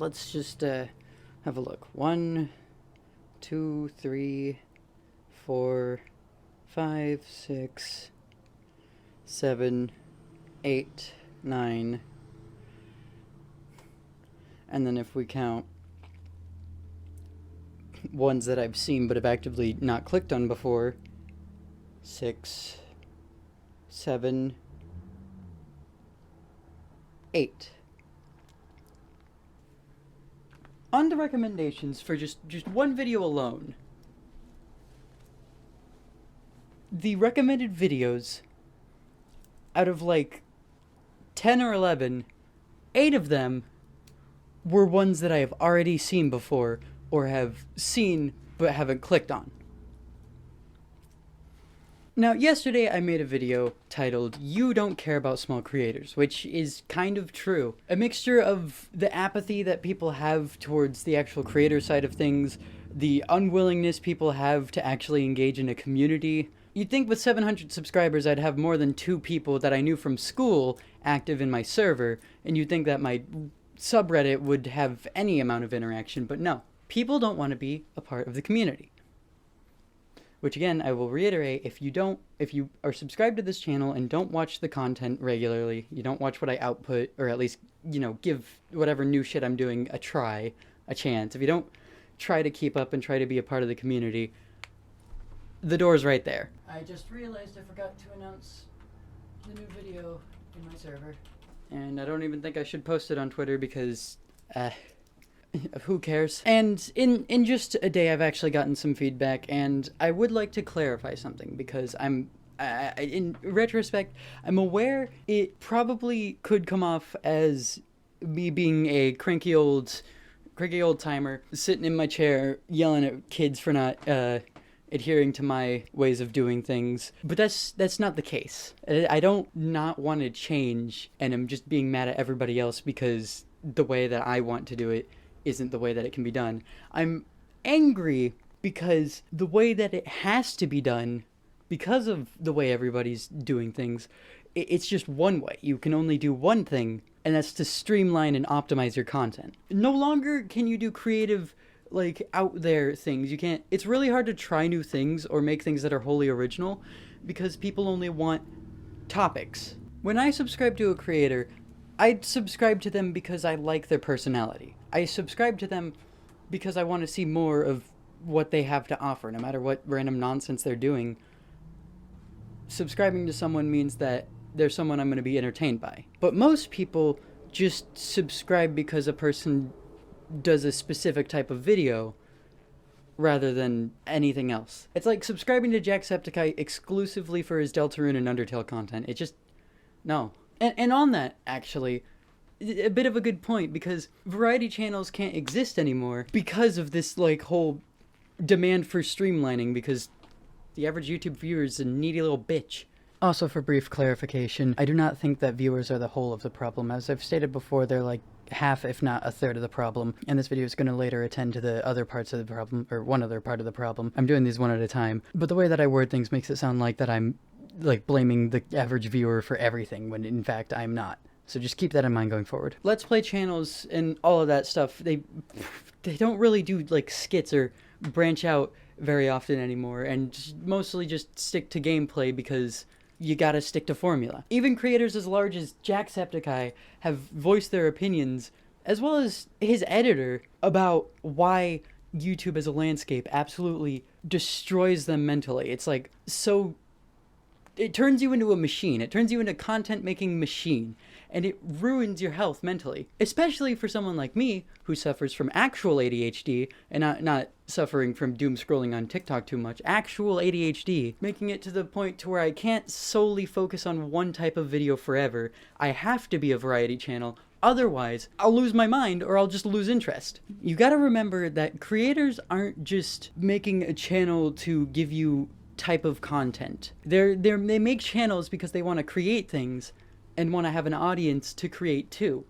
Let's just have a look. 1, 2, 3, 4, 5, 6, 7, 8, 9. And then if we count ones that I've seen but have actively not clicked on before, 6, 7, 8. On to recommendations for just one video alone. The recommended videos, out of like 10 or 11, 8 of them were ones that I have already seen before or have seen but haven't clicked on. Now, yesterday I made a video titled, "You Don't Care About Small Creators," which is kind of true. A mixture of the apathy that people have towards the actual creator side of things, the unwillingness people have to actually engage in a community. You'd think with 700 subscribers I'd have more than 2 people that I knew from school active in my server, and you'd think that my subreddit would have any amount of interaction, but no. People don't want to be a part of the community. Which again, I will reiterate, if you are subscribed to this channel and don't watch the content regularly, you don't watch what I output, or at least, give whatever new shit I'm doing a chance, if you don't try to keep up and try to be a part of the community, the door's right there. I just realized I forgot to announce the new video in my server. And I don't even think I should post it on Twitter because, who cares? And in just a day, I've actually gotten some feedback, and I would like to clarify something because in retrospect, I'm aware it probably could come off as me being a cranky old timer sitting in my chair yelling at kids for not adhering to my ways of doing things, but that's not the case. I don't not want to change, and I'm just being mad at everybody else because the way that I want to do it isn't the way that it can be done. I'm angry because the way that it has to be done, because of the way everybody's doing things, it's just one way. You can only do one thing, and that's to streamline and optimize your content. No longer can you do creative, out there things. You can't. It's really hard to try new things or make things that are wholly original because people only want topics. When I subscribe to a creator, I subscribe to them because I like their personality. I subscribe to them because I want to see more of what they have to offer, no matter what random nonsense they're doing. Subscribing to someone means that they're someone I'm going to be entertained by. But most people just subscribe because a person does a specific type of video rather than anything else. It's like subscribing to Jacksepticeye exclusively for his Deltarune and Undertale content. It just... no. And on that, actually, a bit of a good point, because variety channels can't exist anymore because of this, whole demand for streamlining, because the average YouTube viewer is a needy little bitch. Also, for brief clarification, I do not think that viewers are the whole of the problem. As I've stated before, they're half, if not a third of the problem, and this video is going to later attend to the other parts of the problem, or one other part of the problem. I'm doing these one at a time, but the way that I word things makes it sound like that I'm blaming the average viewer for everything, when in fact I'm not. So just keep that in mind going forward. Let's Play channels and all of that stuff, they don't really do skits or branch out very often anymore, and mostly just stick to gameplay because you gotta stick to formula. Even creators as large as Jacksepticeye have voiced their opinions, as well as his editor, about why YouTube as a landscape absolutely destroys them mentally. It's so... it turns you into a machine. It turns you into a content-making machine, and it ruins your health mentally. Especially for someone like me, who suffers from actual ADHD, and not suffering from doom-scrolling on TikTok too much. Actual ADHD, making it to the point to where I can't solely focus on one type of video forever. I have to be a variety channel. Otherwise, I'll lose my mind, or I'll just lose interest. You gotta remember that creators aren't just making a channel to give you type of content. They make channels because they want to create things and want to have an audience to create too.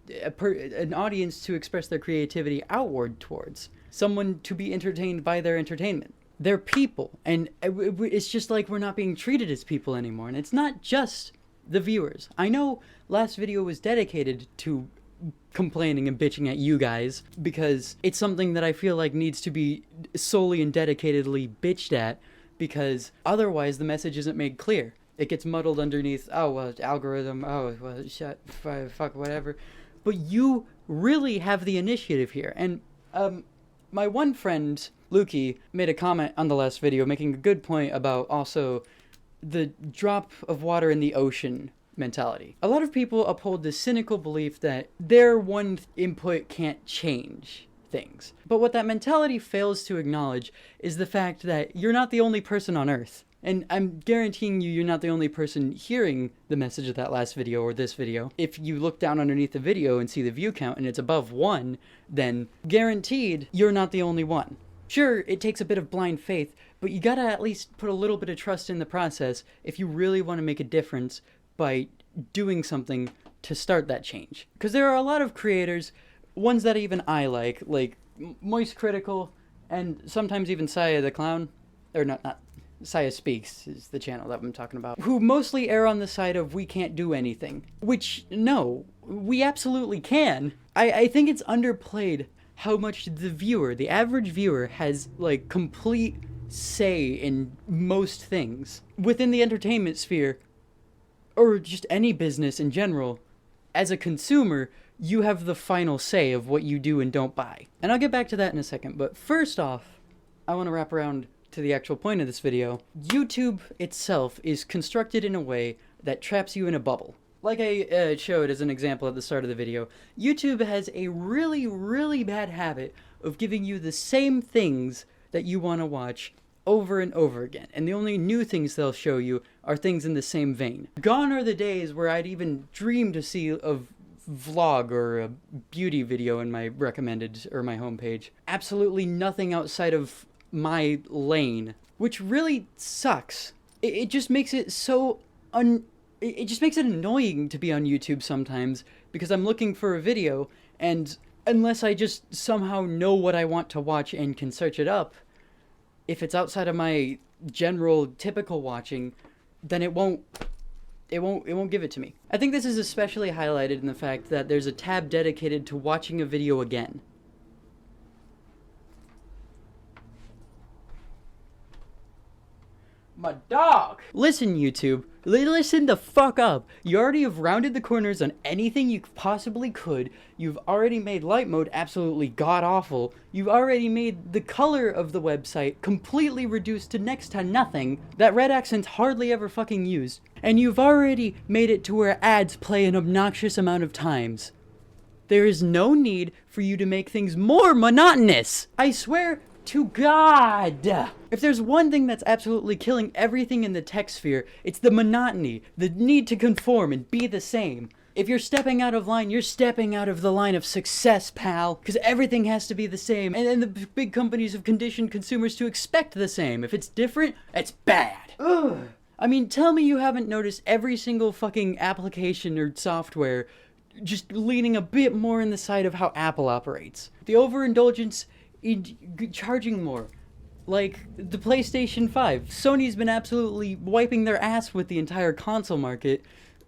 An audience to express their creativity outward towards. Someone to be entertained by their entertainment. They're people, and it's just we're not being treated as people anymore, and it's not just the viewers. I know last video was dedicated to complaining and bitching at you guys, because it's something that I feel like needs to be solely and dedicatedly bitched at, because otherwise the message isn't made clear. It gets muddled underneath, oh, well, algorithm, oh, well, fuck, whatever. But you really have the initiative here. And my one friend, Lukey, made a comment on the last video making a good point about also the drop of water in the ocean mentality. A lot of people uphold the cynical belief that their one input can't change things. But what that mentality fails to acknowledge is the fact that you're not the only person on Earth. And I'm guaranteeing you're not the only person hearing the message of that last video or this video. If you look down underneath the video and see the view count and it's above 1, then guaranteed you're not the only one. Sure, it takes a bit of blind faith, but you gotta at least put a little bit of trust in the process if you really want to make a difference by doing something to start that change. Because there are a lot of creators, ones that even I like Moist Critical, and sometimes even Saya the Clown, or not Saya Speaks is the channel that I'm talking about, who mostly err on the side of we can't do anything. Which, no, we absolutely can. I think it's underplayed how much the average viewer has, like, complete say in most things. Within the entertainment sphere, or just any business in general, as a consumer, you have the final say of what you do and don't buy. And I'll get back to that in a second, but first off, I want to wrap around to the actual point of this video. YouTube itself is constructed in a way that traps you in a bubble. Like I showed as an example at the start of the video, YouTube has a really, really bad habit of giving you the same things that you want to watch over and over again, and the only new things they'll show you are things in the same vein. Gone are the days where I'd even dream to see a vlog or a beauty video in my recommended or my homepage. Absolutely nothing outside of my lane, which really sucks. It just makes it so it just makes it annoying to be on YouTube sometimes, because I'm looking for a video, and unless I just somehow know what I want to watch and can search it up, if it's outside of my general typical watching, then it won't give it to me. I think this is especially highlighted in the fact that there's a tab dedicated to watching a video again. My dog! Listen, YouTube. Listen the fuck up. You already have rounded the corners on anything you possibly could. You've already made light mode absolutely god-awful. You've already made the color of the website completely reduced to next to nothing. That red accent's hardly ever fucking used. And you've already made it to where ads play an obnoxious amount of times. There is no need for you to make things more monotonous. I swear to God! If there's one thing that's absolutely killing everything in the tech sphere, it's the monotony, the need to conform and be the same. If you're stepping out of line, you're stepping out of the line of success, pal. Because everything has to be the same, and the big companies have conditioned consumers to expect the same. If it's different, it's bad. Ugh. I mean, tell me you haven't noticed every single fucking application or software just leaning a bit more in the side of how Apple operates. The overindulgence charging more. Like the PlayStation 5. Sony's been absolutely wiping their ass with the entire console market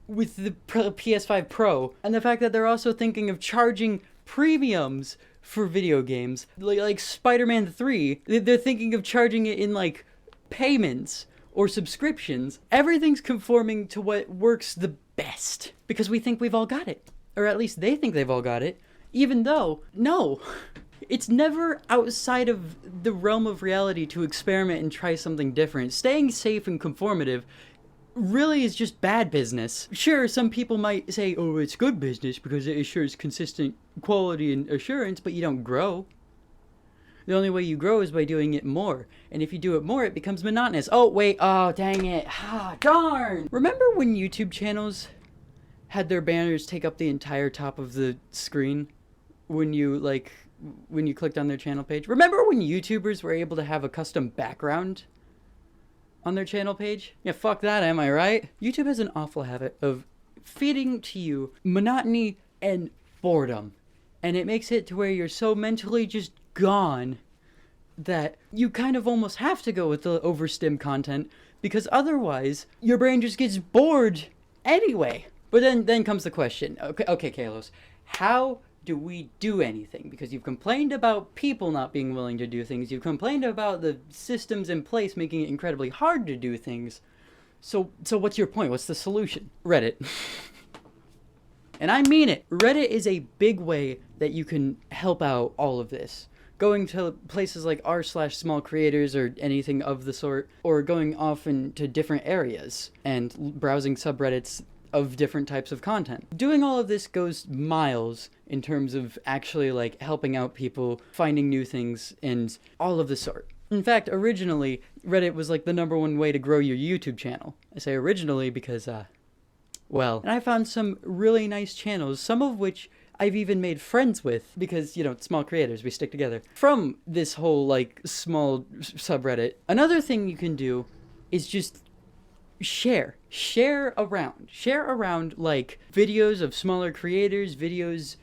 with the PS5 Pro, and the fact that they're also thinking of charging premiums for video games. Like Spider-Man 3, they're thinking of charging it in like payments or subscriptions. Everything's conforming to what works the best because we think we've all got it. Or at least they think they've all got it, even though, no. It's never outside of the realm of reality to experiment and try something different. Staying safe and conformative really is just bad business. Sure, some people might say, oh, it's good business because it assures consistent quality and assurance, but you don't grow. The only way you grow is by doing it more. And if you do it more, it becomes monotonous. Oh, wait, oh, dang it. Ah, darn. Remember when YouTube channels had their banners take up the entire top of the screen when you clicked on their channel page? Remember when YouTubers were able to have a custom background on their channel page? Yeah, fuck that, am I right? YouTube has an awful habit of feeding to you monotony and boredom. And it makes it to where you're so mentally just gone that you kind of almost have to go with the overstim content because otherwise your brain just gets bored anyway. But then comes the question. Okay, Kalos. How do we do anything? Because you've complained about people not being willing to do things. You've complained about the systems in place making it incredibly hard to do things. So what's your point? What's the solution? Reddit. And I mean it. Reddit is a big way that you can help out all of this. Going to places like r/small creators or anything of the sort, or going off into different areas and browsing subreddits of different types of content. Doing all of this goes miles in terms of actually like helping out people, finding new things, and all of the sort. In fact, originally, Reddit was like the #1 way to grow your YouTube channel. I say originally because, well, and I found some really nice channels, some of which I've even made friends with because, you know, small creators, we stick together, from this whole like small subreddit. Another thing you can do is just share around like videos of smaller creators, videos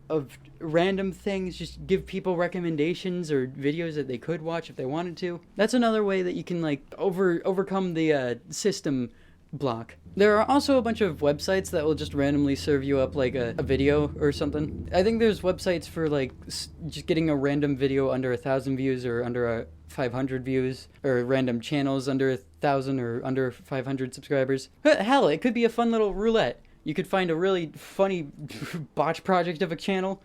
of random things. Just give people recommendations or videos that they could watch if they wanted to. That's another way that you can like overcome the system block. There are also a bunch of websites that will just randomly serve you up like a video or something. I think there's websites for like just getting a random video under 1,000 views or under 500 views, or random channels under 1,000 or under 500 subscribers. Hell, it could be a fun little roulette. You could find a really funny botch project of a channel,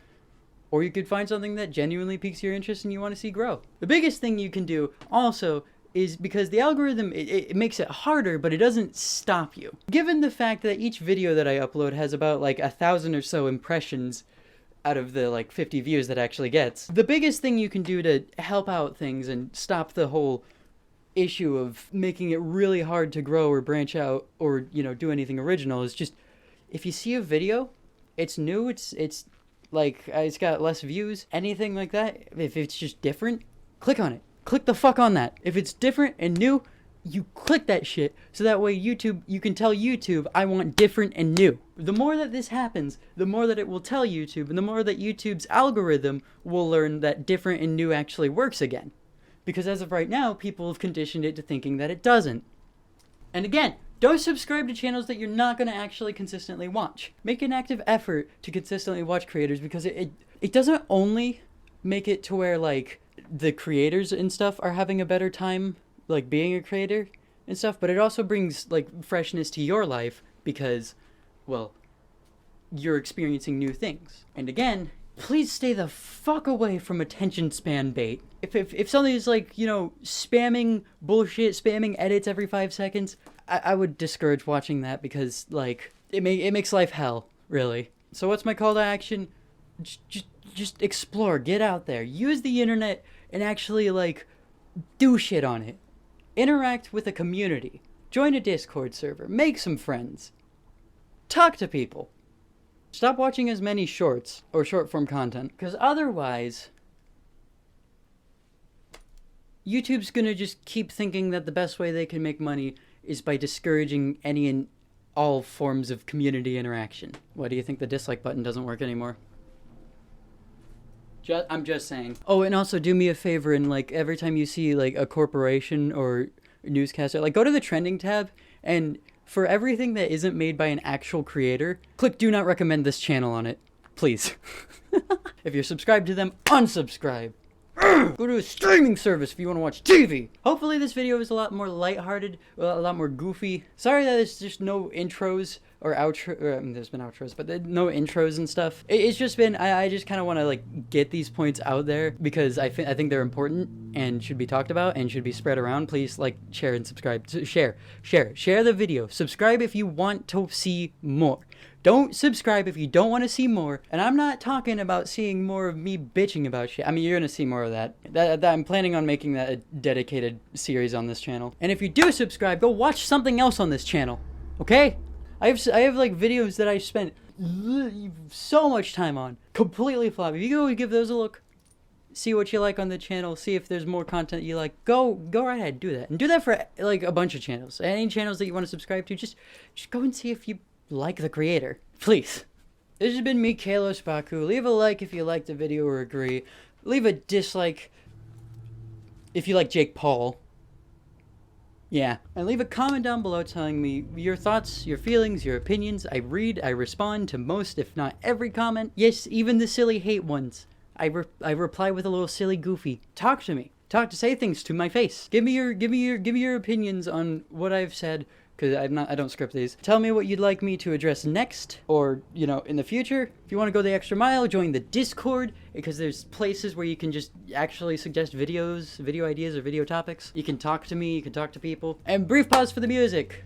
or you could find something that genuinely piques your interest and you want to see grow. The biggest thing you can do also is, because the algorithm, it makes it harder, but it doesn't stop you. Given the fact that each video that I upload has about like 1,000 or so impressions out of the like 50 views that actually gets, the biggest thing you can do to help out things and stop the whole issue of making it really hard to grow or branch out or, you know, do anything original is just, if you see a video, it's new, it's like it's got less views, anything like that, if it's just different, click on it. Click the fuck on that. If it's different and new, you click that shit, so that way YouTube, you can tell YouTube, I want different and new. The more that this happens, the more that it will tell YouTube, and the more that YouTube's algorithm will learn that different and new actually works again. Because as of right now, people have conditioned it to thinking that it doesn't. And again, don't subscribe to channels that you're not going to actually consistently watch. Make an active effort to consistently watch creators, because it doesn't only make it to where like the creators and stuff are having a better time like being a creator and stuff, but it also brings like freshness to your life because, well, you're experiencing new things. And again, please stay the fuck away from attention span bait. If something is like, you know, spamming bullshit, spamming edits every 5 seconds, I would discourage watching that, because like it makes life hell, really. So what's my call to action? Just explore, get out there, use the internet, and actually like do shit on it. Interact with a community. Join a Discord server. Make some friends. Talk to people. Stop watching as many shorts or short form content, because otherwise YouTube's gonna just keep thinking that the best way they can make money is by discouraging any and all forms of community interaction. Why do you think the dislike button doesn't work anymore? I'm just saying. Oh, and also do me a favor, and like every time you see like a corporation or newscaster, like go to the trending tab, and for everything that isn't made by an actual creator, click do not recommend this channel on it, please. If you're subscribed to them, unsubscribe. Go to a streaming service if you want to watch TV. Hopefully this video is a lot more lighthearted, a lot more goofy. Sorry that there's just no intros or outro. I mean, there's been outros, but no intros and stuff. It's just been, I just kind of want to like get these points out there, because I think they're important and should be talked about and should be spread around. Please like, share, and subscribe. Share the video. Subscribe if you want to see more. Don't subscribe if you don't want to see more. And I'm not talking about seeing more of me bitching about shit. I mean, you're going to see more of that. I'm planning on making that a dedicated series on this channel. And if you do subscribe, go watch something else on this channel. Okay? I have like videos that I spent so much time on. Completely flop. If you go give those a look, see what you like on the channel, see if there's more content you like, go right ahead, do that. And do that for like a bunch of channels. Any channels that you want to subscribe to, just go and see if you like the creator, please. This has been me, Dubaku. Leave a like if you like the video or agree. Leave a dislike if you like Jake Paul. Yeah. And leave a comment down below telling me your thoughts, your feelings, your opinions. I respond to most, if not every comment. Yes, even the silly hate ones. I reply with a little silly goofy. Talk to me. Say things to my face. Give me your opinions on what I've said, because I don't script these. Tell me what you'd like me to address next, or, you know, in the future. If you want to go the extra mile, join the Discord, because there's places where you can just actually suggest videos, video ideas, or video topics. You can talk to me, you can talk to people. And brief pause for the music.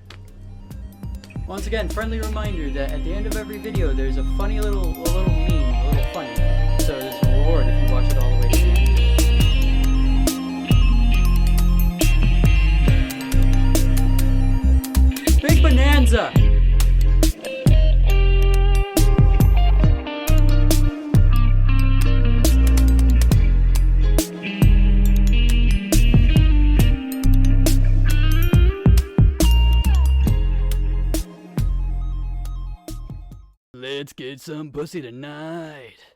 Once again, friendly reminder that at the end of every video, there's a funny little meme, a little funny. So there's a reward if you watch it all the way to the end. Big bonanza! Let's get some pussy tonight.